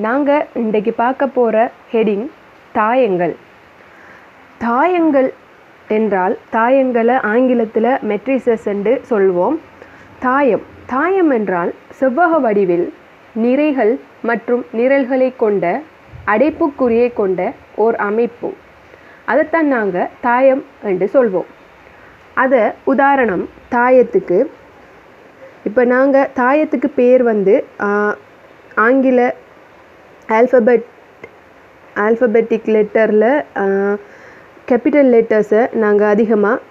நாங்கள் இன்றைக்கு பார்க்க போகிற ஹெடிங் தாயங்கள். தாயங்கள் என்றால் தாயங்களை ஆங்கிலத்தில் மெட்ரிசஸ் என்று சொல்வோம். தாயம் என்றால் செவ்வக வடிவில் நிறைகள் மற்றும் நிரல்களை கொண்ட அடைப்புக்குறியை கொண்ட ஓர் அமைப்பு. அதைத்தான் நாங்கள் தாயம் என்று சொல்வோம். அதை உதாரணம் தாயத்துக்கு, இப்போ நாங்கள் தாயத்துக்கு பேர் ஆங்கில ஆல்ஃபபெட்டிக் லெட்டரில் கேபிட்டல் லெட்டர்ஸை நாங்கள் அதிகமாக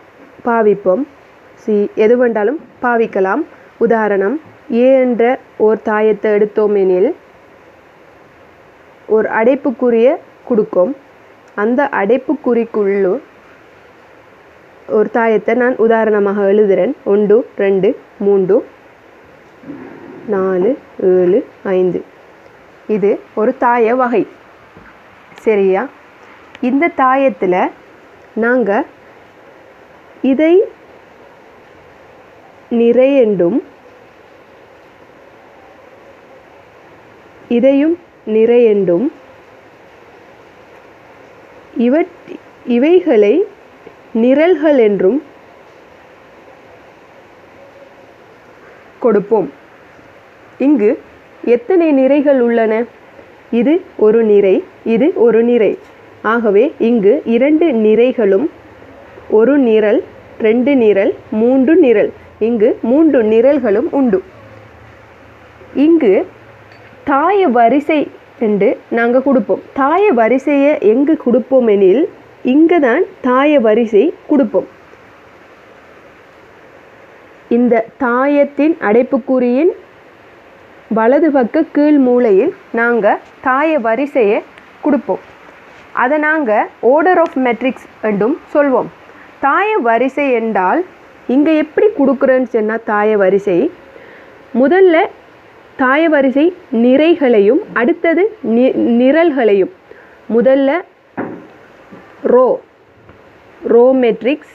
பாவிப்போம். எது வேண்டாலும் பாவிக்கலாம். உதாரணம், ஏ என்ற ஒரு தாயத்தை எடுத்தோமெனில் ஒரு அடைப்புக்குறியை கொடுக்கும். அந்த அடைப்புக்குறிக்குள்ளே ஒரு தாயத்தை நான் உதாரணமாக எழுதுகிறேன். 1 2 3 4 7 5. இது ஒரு தாய வகை, சரியா? இந்த தாயத்தில் நாங்கள் இதை நிறை என்றும் இதையும் நிறை என்றும் இவைகளை நிரல்கள் என்றும் கொடுப்போம். இங்கு எத்தனை நிறைகள் உள்ளன? இது ஒரு நிறை, இது ஒரு நிறை. ஆகவே இங்கு 2 நிறைகளும், ஒரு நிரல், 2 நிரல், 3 நிரல். இங்கு 3 நிரல்களும் உண்டு. இங்கு தாய வரிசை என்று நாங்கள் கொடுப்போம். தாய வரிசையை எங்கு கொடுப்போம் எனில் இங்கு தான் தாய வரிசை கொடுப்போம். இந்த தாயத்தின் அடைப்புக்குறியின் வலது பக்க கீழ் மூலையில் நாங்கள் தாய வரிசையை கொடுப்போம். அதை நாங்கள் ஆர்டர் ஆஃப் மெட்ரிக்ஸ் என்றும் சொல்வோம். தாய வரிசை என்றால் இங்கே எப்படி கொடுக்குறேன்னு சொன்னால், தாய வரிசை முதல்ல தாய வரிசை நிறைகளையும் அடுத்தது நிரல்களையும், முதல்ல ரோ மெட்ரிக்ஸ்,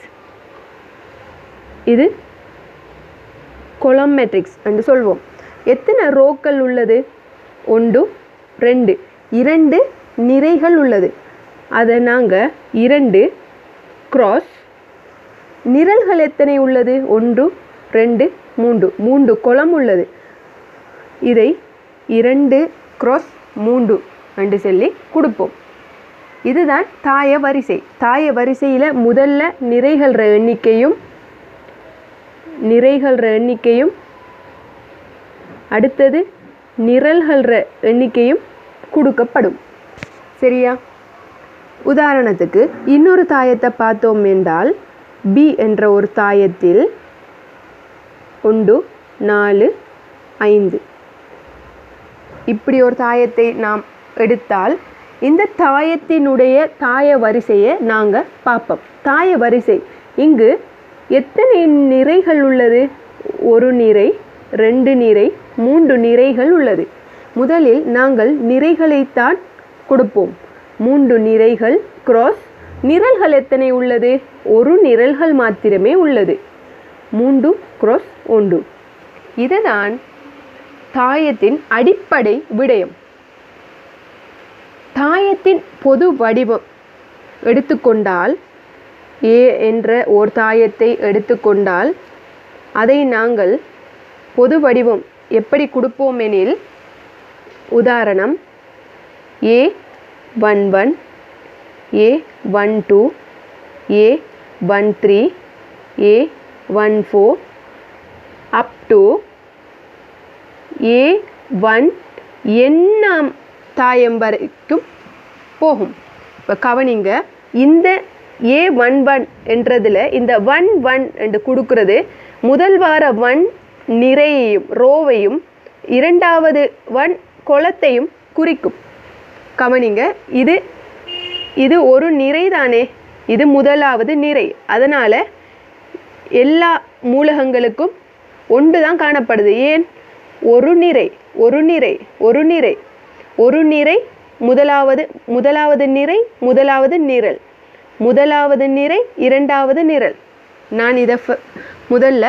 இது கொலம் மெட்ரிக்ஸ் என்று சொல்வோம். எத்தனை ரோக்கள் உள்ளது? 1 2 2 நிறைகள் உள்ளது. அதை நாங்கள் 2 கிராஸ். நிரல்கள் எத்தனை உள்ளது? 1 2 3 3 கொலம் உள்ளது. இதை 2 கிராஸ் 3 என்று சொல்லி கொடுப்போம். இதுதான் தாய வரிசை. தாய வரிசையில் முதல்ல நிறைகள எண்ணிக்கையும் அடுத்தது நிரல்கள எண்ணிக்கையும் கொடுக்கப்படும், சரியா? உதாரணத்துக்கு இன்னொரு தாயத்தை பார்த்தோம் என்றால், பி என்ற ஒரு தாயத்தில் 1 4 5 இப்படி ஒரு தாயத்தை நாம் எடுத்தால் இந்த தாயத்தினுடைய தாய வரிசையை நாங்கள் பார்ப்போம். தாய வரிசை இங்கு எத்தனை நிறைகள் உள்ளது? ஒரு நிறை, 2 நிறை, 3 நிறைகள் உள்ளது. முதலில் நாங்கள் நிறைகளைத்தான் கொடுப்போம். 3 நிறைகள் கிராஸ். நிரல்கள் எத்தனை உள்ளது? ஒரு நிரல்கள் மாத்திரமே உள்ளது. 3 கிராஸ் 1. இதுதான் தாயத்தின் அடிப்படை விடயம். தாயத்தின் பொது வடிவம் எடுத்துக்கொண்டால், ஏ என்ற ஓர் தாயத்தை எடுத்துக்கொண்டால் அதை நாங்கள் பொது வடிவம் எப்படி கொடுப்போம் எனில், உதாரணம், A11 A12 A13 A14 up to A1 எண்ணாம் தாயம் வரைக்கும் போகும். இப்போ கவனிங்க, இந்த A11 என்றதில் இந்த 11 என்று கொடுக்கறது முதல் வார 1 நிறையையும் ரோவையும் இரண்டாவது 1 கொலத்தையும் குறிக்கும். கவனிங்க, இது ஒரு நிறை தானே, இது முதலாவது நிறை. அதனால் எல்லா மூலகங்களுக்கும் 1 தான் காணப்படுது. ஏன்? ஒரு நிறை முதலாவது நிறை முதலாவது நிரல், முதலாவது நிறை இரண்டாவது நிரல். நான் இதை முதல்ல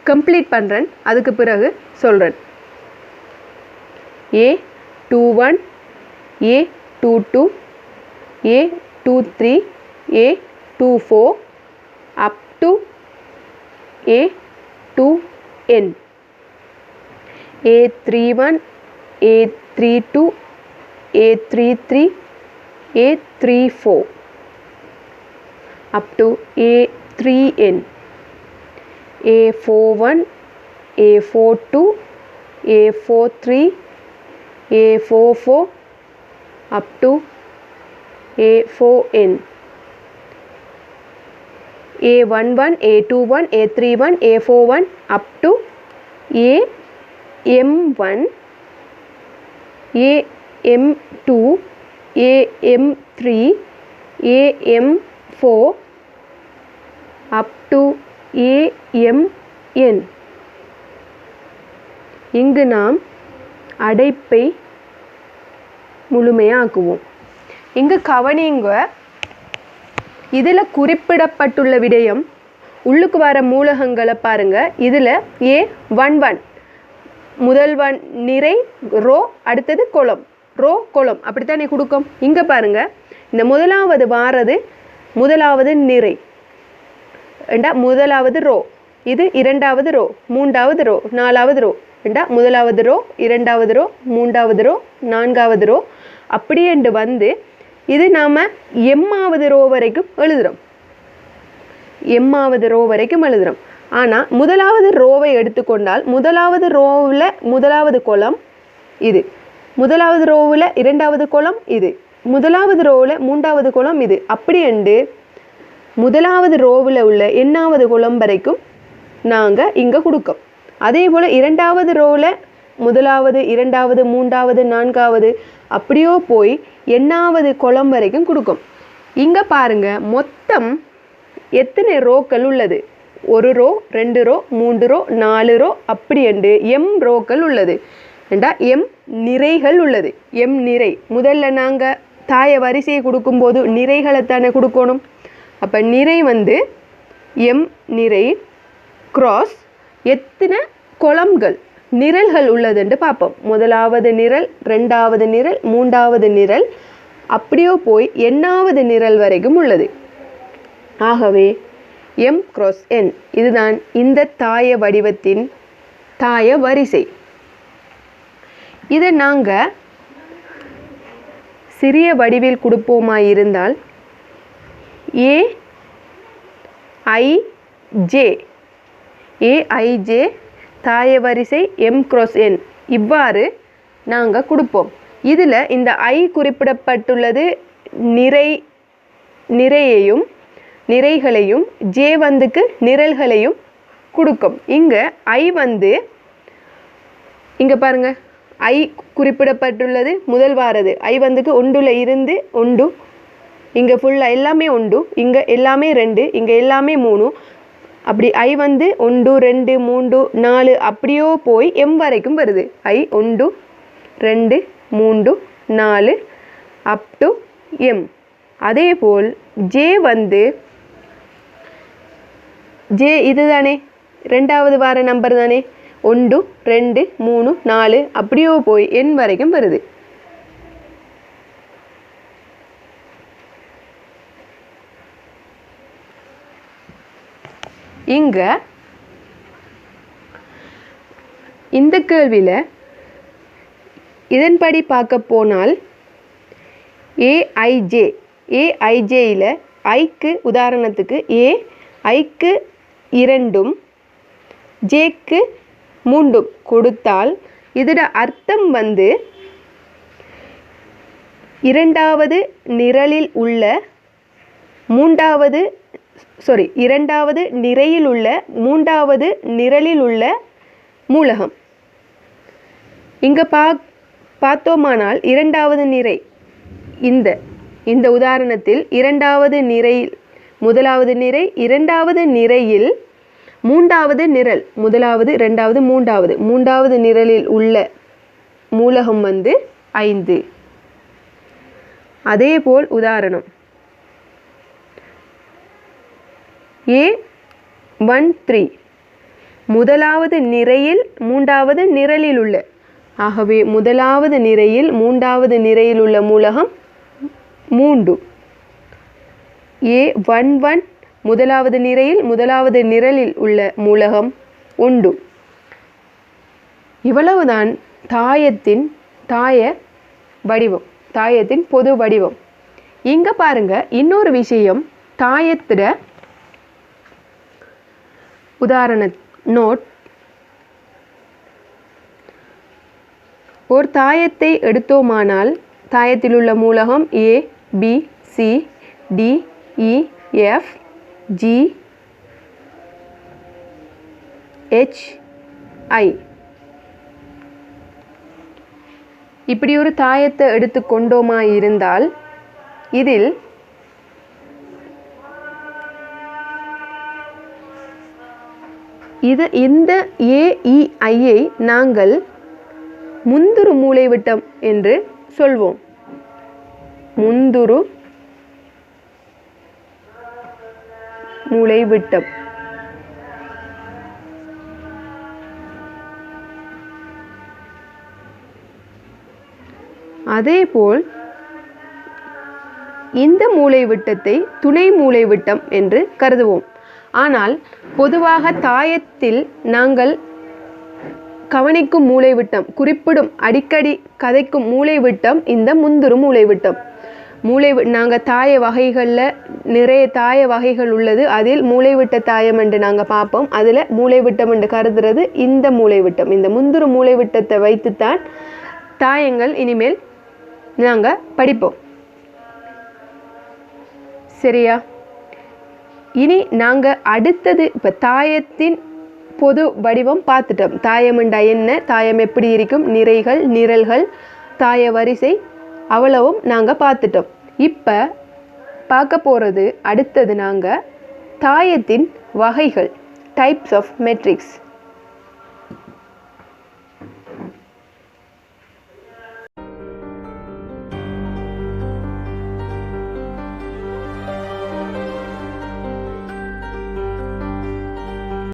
கம்ப்ளீட் பண்ணுறேன், அதுக்கு பிறகு சொல்கிறேன். A21 A22, A23, A24 up to A2n. A31, A32, A33, A34 up to A3n. A41, A42, A43, A44 up to A4n. A11, A21, A31, A41 up to AM1, AM2, AM3, AM4 up to AMN. இங்கு நாம் அடைப்பை முழுமையாக்குவோம். இங்கு கவனிங்க, இதில் குறிப்பிடப்பட்டுள்ள விடயம் உள்ளுக்கு வர மூலகங்களை பாருங்க. இதில் A11 முதல்வன் நிறை ரோ, அடுத்தது கொலம், ரோ கொலம் அப்படித்தானே கொடுக்கும். இங்கே பாருங்க, இந்த முதலாவது வாரது முதலாவது நிறை, முதலாவது ரோ, இது இரண்டாவது ரோ, மூன்றாவது ரோ, நாலாவது ரோ, முதலாவது ரோ, இரண்டாவது ரோ, மூன்றாவது ரோ, நான்காவது ரோ அப்படி என்று வந்து இது நாம் எம்மாவது ரோ வரைக்கும் எழுதுகிறோம். எம்மாவது ரோ வரைக்கும் எழுதுகிறோம். ஆனால் முதலாவது ரோவை எடுத்துக்கொண்டால் முதலாவது ரோவில் முதலாவது கொலம் இது, முதலாவது ரோவில் இரண்டாவது கொலம் இது, முதலாவது ரோவில் மூன்றாவது கொலம் இது அப்படி என்று முதலாவது ரோவில் உள்ள எண்ணாவது கொலம் வரைக்கும் நாங்கள் இங்கே கொடுக்கோம். அதே போல் இரண்டாவது ரோவில் முதலாவது, இரண்டாவது, மூன்றாவது, நான்காவது அப்படியோ போய் எண்ணாவது கொலம் வரைக்கும் கொடுக்கும். இங்கே பாருங்கள், மொத்தம் எத்தனை ரோக்கள் உள்ளது? ஒரு ரோ, ரெண்டு ரோ, மூன்று ரோ, நாலு ரோ அப்படி என்று எம் ரோக்கள் உள்ளது. எம் நிறைகள் உள்ளது. எம் நிறை முதல்ல நாங்கள் தாய வரிசையை கொடுக்கும்போது நிறைகளைத்தானே கொடுக்கணும். அப்போ நிறை வந்து எம் நிறை கிராஸ் எத்தனை கொலம்கள் நிரல்கள் உள்ளதுன்னு பார்ப்போம். முதலாவது நிரல், ரெண்டாவது நிரல், மூன்றாவது நிரல் அப்படியோ போய் எண்ணாவது நிரல் வரைக்கும் உள்ளது. ஆகவே எம் கிராஸ் என் இதுதான் இந்த தாய வடிவத்தின் தாய வரிசை. இதை நாங்கள் சிறிய வடிவில் கொடுப்போமாயிருந்தால் ஏஐஜே தாய வரிசை எம் கிராஸ் என் இவ்வாறு நாங்கள் கொடுப்போம். இதில் இந்த ஐ குறிப்பிடப்பட்டுள்ளது நிறையையும் நிறைகளையும், ஜே வந்துக்கு நிரல்களையும் கொடுக்கும். இங்கே ஐ வந்து இங்கே பாருங்கள், ஐ குறிப்பிடப்பட்டுள்ளது முதல் வாரது ஐ வந்துக்கு ஒன்றுல இருந்து ஒன்று, இங்கே ஃபுல்லாக எல்லாமே ஒன்று, இங்கே எல்லாமே ரெண்டு, இங்கே எல்லாமே மூணு அப்படி ஐ வந்து ஒன்று, ரெண்டு, மூன்று, நாலு அப்படியோ போய் எம் வரைக்கும் வருது. ஐ ஒன்று, ரெண்டு, மூன்று, நாலு அப் டு எம். அதே போல் ஜே வந்து ஜே இது தானே ரெண்டாவது வார நம்பர் தானே, ஒன்று, ரெண்டு, மூணு, நாலு அப்படியோ போய் என் வரைக்கும் வருது. இங்கே இந்த கேள்வியில் இதன்படி பார்க்க போனால் ஏஐஜேயில் ஐக்கு உதாரணத்துக்கு ஐக்கு 2ம் ஜேக்கு 3ம் கொடுத்தால் இதோட அர்த்தம் வந்து இரண்டாவது நிரலில் உள்ள இரண்டாவது நிறையில் உள்ள மூன்றாவது நிரலில் உள்ள மூலகம். இங்கே பார்த்தோமானால் இரண்டாவது நிறை இந்த உதாரணத்தில் இரண்டாவது நிரையில் முதலாவது நிறை, இரண்டாவது நிரையில் மூன்றாவது நிரல், முதலாவது, இரண்டாவது, மூன்றாவது நிரலில் உள்ள மூலகம் வந்து 5. அதேபோல் உதாரணம் A13 முதலாவது நிறையில் மூன்றாவது நிரலில் உள்ள ஆகவே முதலாவது நிரையில் மூன்றாவது நிரையில் உள்ள மூலகம் 3. A11 முதலாவது நிரையில் முதலாவது நிரலில் உள்ள மூலகம் 1. இவ்வளவுதான் தாயத்தின் வடிவம், தாயத்தின் பொது வடிவம். இங்க பாருங்க இன்னொரு விஷயம், தாயத்திட உதாரண நோட். ஒரு தாயத்தை எடுத்தோமானால் தாயத்தில் உள்ள மூலகம் A, B, C, D, E, F, G, H, I. இப்படி ஒரு தாயத்தை எடுத்து கொண்டோமா இருந்தால் இதில் இந்த AEI-ஐ நாங்கள் முந்துரு மூலைவிட்டம் என்று சொல்வோம். முந்துரு மூலைவிட்டம். அதேபோல் இந்த மூலைவிட்டத்தை துணை மூலைவிட்டம் என்று கருதுவோம். ஆனால் பொதுவாக தாயத்தில் நாங்கள் கவனிக்கும் மூலைவிட்டம், குறிப்பிடும் அடிக்கடி கதைக்கும் மூலைவிட்டம் இந்த முந்துரு மூலைவிட்டம். நாங்கள் தாய வகைகளில் நிறைய தாய வகைகள் உள்ளது. அதில் மூலைவிட்ட தாயம் என்று நாங்கள் பார்ப்போம். அதில் மூலைவிட்டம் என்று கருதுறது இந்த மூலைவிட்டம். இந்த முந்துரு மூலைவிட்டத்தை வைத்துத்தான் தாயங்கள் இனிமேல் நாங்கள் படிப்போம். சரியா? இனி நாங்கள் அடுத்தது இப்போ தாயத்தின் பொது வடிவம் பார்த்துட்டோம். தாயம் என்றா என்ன, தாயம் எப்படி இருக்கும், நிறைகள், நிரல்கள், தாய வரிசை அவ்வளவும் நாங்கள் பார்த்துட்டோம். இப்போ பார்க்க போகிறது அடுத்தது நாங்கள் தாயத்தின் வகைகள், டைப்ஸ் ஆஃப் மெட்ரிக்ஸ்.